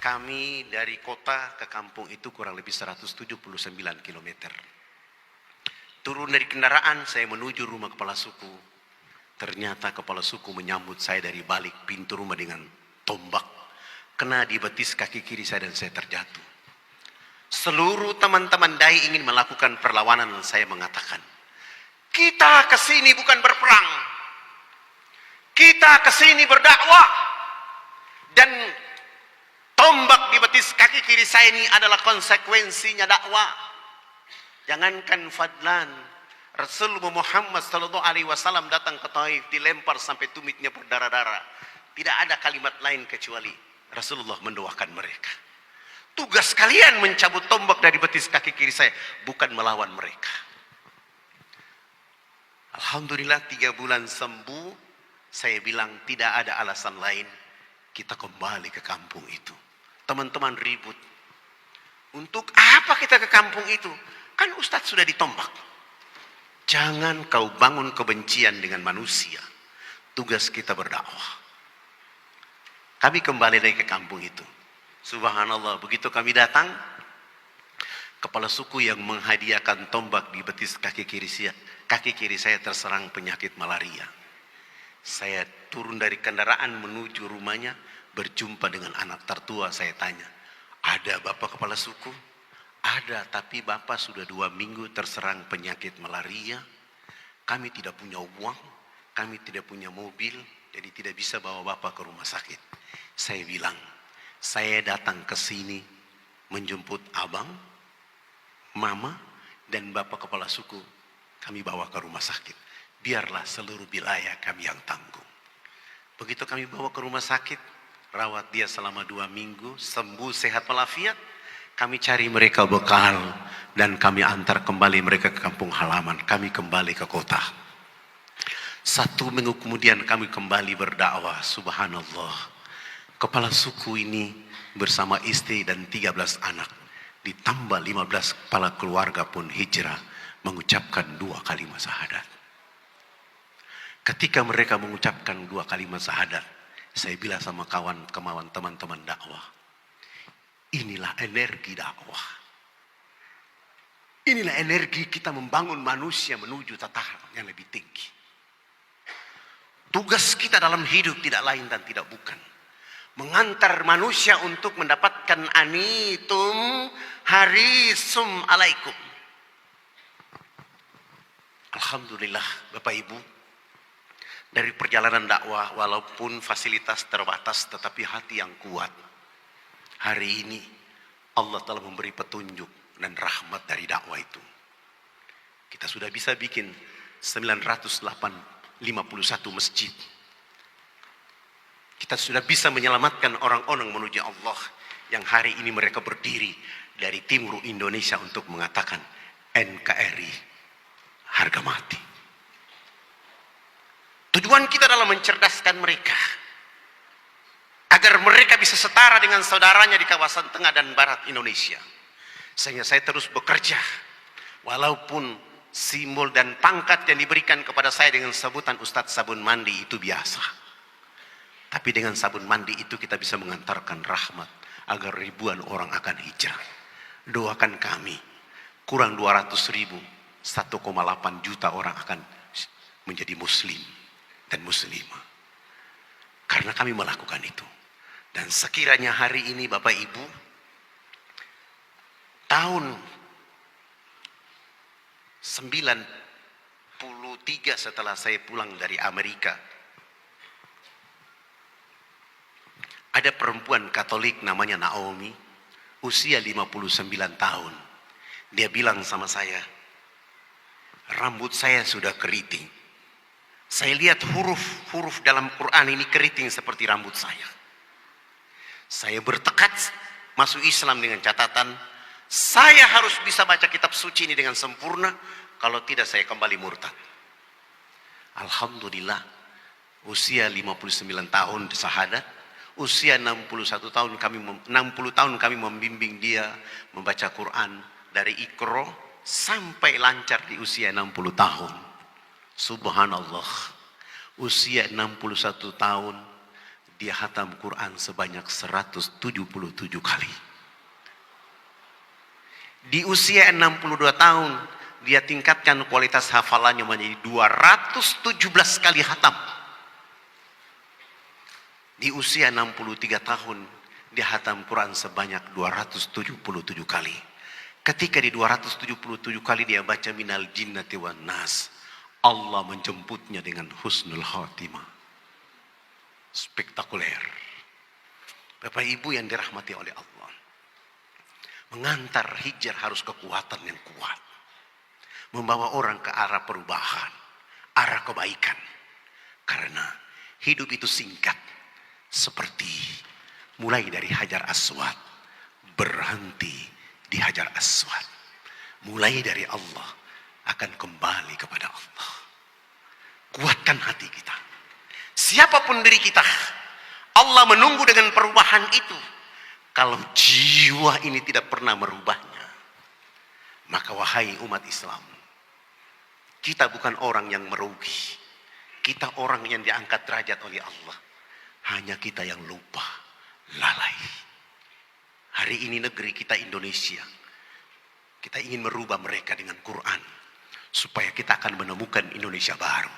Kami dari kota ke kampung itu kurang lebih 179 km. Turun dari kendaraan, saya menuju rumah kepala suku. Ternyata kepala suku menyambut saya dari balik pintu rumah dengan tombak. Kena di betis kaki kiri saya dan saya terjatuh. Seluruh teman-teman dai ingin melakukan perlawanan dan saya mengatakan, kita kesini bukan berperang. Kita kesini berdakwah. Dan tombak di betis kaki kiri saya ini adalah konsekuensinya dakwah. Jangankan Fadlan, Rasulullah Muhammad SAW datang ke Taif, dilempar sampai tumitnya berdarah-darah. Tidak ada kalimat lain kecuali Rasulullah mendoakan mereka. Tugas kalian mencabut tombak dari betis kaki kiri saya, bukan melawan mereka. Alhamdulillah 3 bulan sembuh. Saya bilang tidak ada alasan lain. Kita kembali ke kampung itu. Teman-teman ribut. Untuk apa kita ke kampung itu? Kan Ustadz sudah ditombak. Jangan kau bangun kebencian dengan manusia. Tugas kita berdakwah. Kami kembali lagi ke kampung itu. Subhanallah, begitu kami datang, kepala suku yang menghadiahkan tombak di betis kaki kiri saya terserang penyakit malaria. Saya turun dari kendaraan menuju rumahnya, berjumpa dengan anak tertua. Saya tanya, ada bapak kepala suku? Ada, tapi bapak sudah 2 minggu terserang penyakit malaria. Kami tidak punya uang, kami tidak punya mobil, jadi tidak bisa bawa bapak ke rumah sakit. Saya bilang, saya datang ke sini menjemput abang, mama, dan bapak kepala suku. Kami bawa ke rumah sakit. Biarlah seluruh wilayah kami yang tanggung. Begitu kami bawa ke rumah sakit, rawat dia selama 2 minggu, sembuh sehat walafiat. Kami cari mereka bekal dan kami antar kembali mereka ke kampung halaman. Kami kembali ke kota. 1 minggu kemudian kami kembali berdakwah. Subhanallah. Kepala suku ini bersama istri dan 13 anak. Ditambah 15 kepala keluarga pun hijrah. Mengucapkan 2 kalimat syahadat. Ketika mereka mengucapkan 2 kalimat syahadat, saya bilang sama kawan-kawan teman-teman dakwah, inilah energi dakwah. Inilah energi kita membangun manusia menuju tataran yang lebih tinggi. Tugas kita dalam hidup tidak lain dan tidak bukan mengantar manusia untuk mendapatkan anitum harisum alaikum. Alhamdulillah Bapak Ibu, dari perjalanan dakwah walaupun fasilitas terbatas tetapi hati yang kuat. Hari ini Allah telah memberi petunjuk dan rahmat dari dakwah itu. Kita sudah bisa bikin 951 masjid. Kita sudah bisa menyelamatkan orang-orang menuju Allah yang hari ini mereka berdiri dari timur Indonesia untuk mengatakan NKRI harga mati. Tujuan kita adalah mencerdaskan mereka agar mereka bisa setara dengan saudaranya di kawasan tengah dan barat Indonesia. Sehingga saya terus bekerja walaupun simbol dan pangkat yang diberikan kepada saya dengan sebutan Ustadz Sabun Mandi itu biasa. Tapi dengan sabun mandi itu kita bisa mengantarkan rahmat agar ribuan orang akan hijrah. Doakan kami, kurang 200.000, 1,8 juta orang akan menjadi muslim dan muslimah. Karena kami melakukan itu. Dan sekiranya hari ini Bapak Ibu, tahun 93 setelah saya pulang dari Amerika, ada perempuan Katolik namanya Naomi, usia 59 tahun. Dia bilang sama saya, rambut saya sudah keriting. Saya lihat huruf-huruf dalam Quran ini keriting seperti rambut saya. Saya bertekad masuk Islam dengan catatan, saya harus bisa baca kitab suci ini dengan sempurna, kalau tidak saya kembali murtad. Alhamdulillah, usia 59 tahun syahadat. Usia 60 tahun kami membimbing dia membaca Quran dari Iqra sampai lancar di usia 60 tahun. Subhanallah. Usia 61 tahun dia hatam Quran sebanyak 177 kali. Di usia 62 tahun, dia tingkatkan kualitas hafalannya menjadi 217 kali hatam. Di usia 63 tahun, dia hatam Quran sebanyak 277 kali. Ketika di 277 kali dia baca minal jinnati wan nas, Allah menjemputnya dengan husnul khatimah. Spektakuler. Bapak Ibu yang dirahmati oleh Allah. Mengantar hijrah harus kekuatan yang kuat. Membawa orang ke arah perubahan, arah kebaikan. Karena hidup itu singkat. Seperti mulai dari Hajar Aswad, berhenti di Hajar Aswad. Mulai dari Allah, akan kembali kepada Allah. Kuatkan hati kita. Siapapun diri kita, Allah menunggu dengan perubahan itu. Kalau jiwa ini tidak pernah merubahnya, maka wahai umat Islam, kita bukan orang yang merugi. Kita orang yang diangkat derajat oleh Allah. Hanya kita yang lupa, lalai. Hari ini negeri kita Indonesia, kita ingin merubah mereka dengan Quran. Supaya kita akan menemukan Indonesia baru.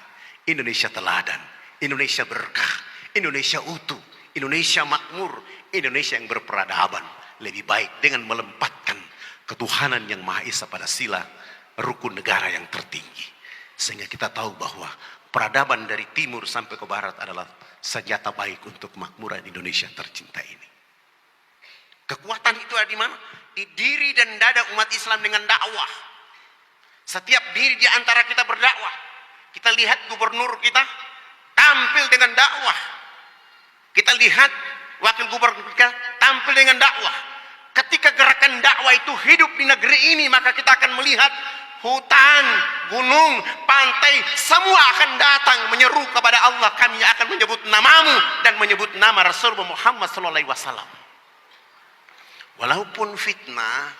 Indonesia teladan. Indonesia berkah, Indonesia utuh, Indonesia makmur, Indonesia yang berperadaban. Lebih baik dengan melempatkan ketuhanan yang Maha Esa pada sila rukun negara yang tertinggi. Sehingga kita tahu bahwa peradaban dari timur sampai ke barat adalah senjata baik untuk makmuran Indonesia tercinta ini. Kekuatan itu ada di mana? Di diri dan dada umat Islam dengan dakwah. Setiap diri di antara kita berdakwah. Kita lihat gubernur kita tampil dengan dakwah. Kita lihat wakil gubernur kita tampil dengan dakwah. Ketika gerakan dakwah itu hidup di negeri ini, maka kita akan melihat hutan, gunung, pantai, semua akan datang menyeru kepada Allah. Kami akan menyebut namamu dan menyebut nama Rasulullah Muhammad SAW. Walaupun fitnah,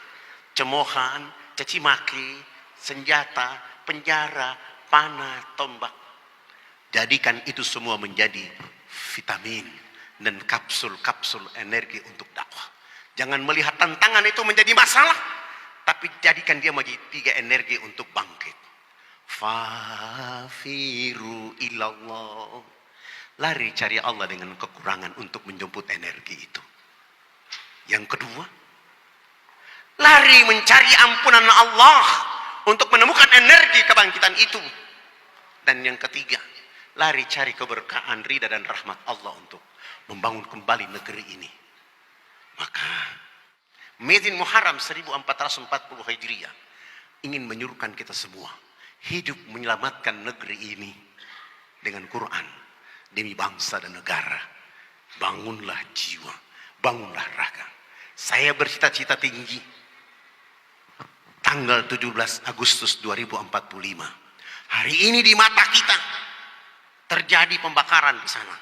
cemoohan, caci maki, senjata, penjara, panah, tombak, jadikan itu semua menjadi vitamin dan kapsul-kapsul energi untuk dakwah. Jangan melihat tantangan itu menjadi masalah, tapi jadikan dia menjadi 3 energi untuk bangkit. Fafiru ilallah. Lari cari Allah dengan kekurangan untuk menjemput energi itu. Yang kedua, lari mencari ampunan Allah untuk menemukan energi kebangkitan itu. Dan yang ketiga, lari cari keberkahan, ridha dan rahmat Allah untuk membangun kembali negeri ini. Maka Mezin Muharram 1440 Hijriah ingin menyuruhkan kita semua hidup menyelamatkan negeri ini dengan Quran demi bangsa dan negara. Bangunlah jiwa, bangunlah raga. Saya bercita-cita tinggi tanggal 17 Agustus 2045. Hari ini di mata kita terjadi pembakaran di sana.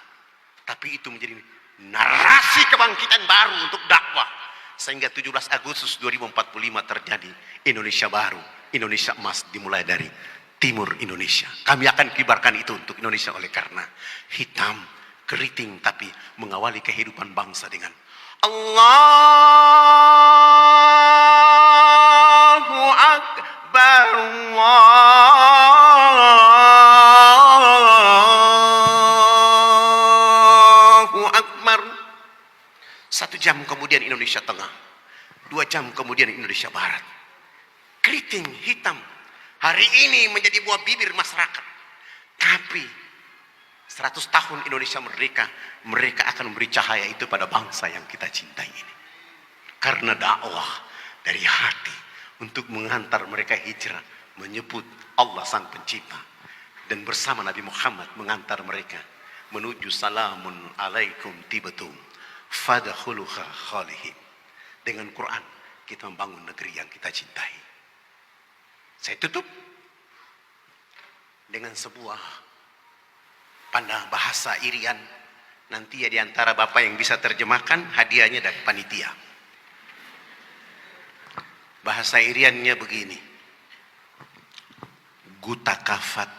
Tapi itu menjadi narasi kebangkitan baru untuk dakwah. Sehingga 17 Agustus 2045 terjadi Indonesia baru, Indonesia emas dimulai dari timur Indonesia. Kami akan kibarkan itu untuk Indonesia oleh karena hitam, keriting tapi mengawali kehidupan bangsa dengan Allahu Akbar, Allahu Akbar. 1 jam kemudian Indonesia Tengah, 2 jam kemudian Indonesia Barat. Keriting hitam hari ini menjadi buah bibir masyarakat. Tapi 100 tahun Indonesia merdeka, mereka akan memberi cahaya itu pada bangsa yang kita cintai ini. Karena dakwah dari hati untuk menghantar mereka hijrah, menyebut Allah Sang Pencipta. Dan bersama Nabi Muhammad mengantar mereka menuju salamun alaikum tibatum fadkhuluha khalihim. Dengan Quran kita membangun negeri yang kita cintai. Saya tutup dengan sebuah pandang bahasa Irian. Nanti ya diantara Bapak yang bisa terjemahkan, hadiahnya dari panitia. Bahasa Iriannya begini. Guta kafat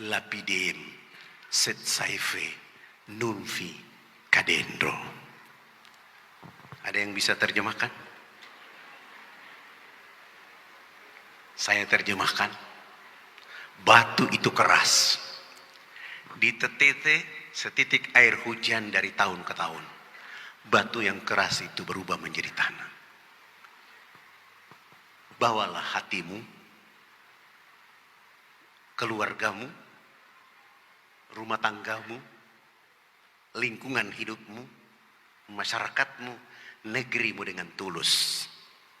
lapidem set saife nunfi kadendro. Ada yang bisa terjemahkan? Saya terjemahkan. Batu itu keras. Ditetete setitik air hujan dari tahun ke tahun. Batu yang keras itu berubah menjadi tanah. Bawalah hatimu, keluargamu, rumah tanggamu, lingkungan hidupmu, masyarakatmu, negerimu dengan tulus.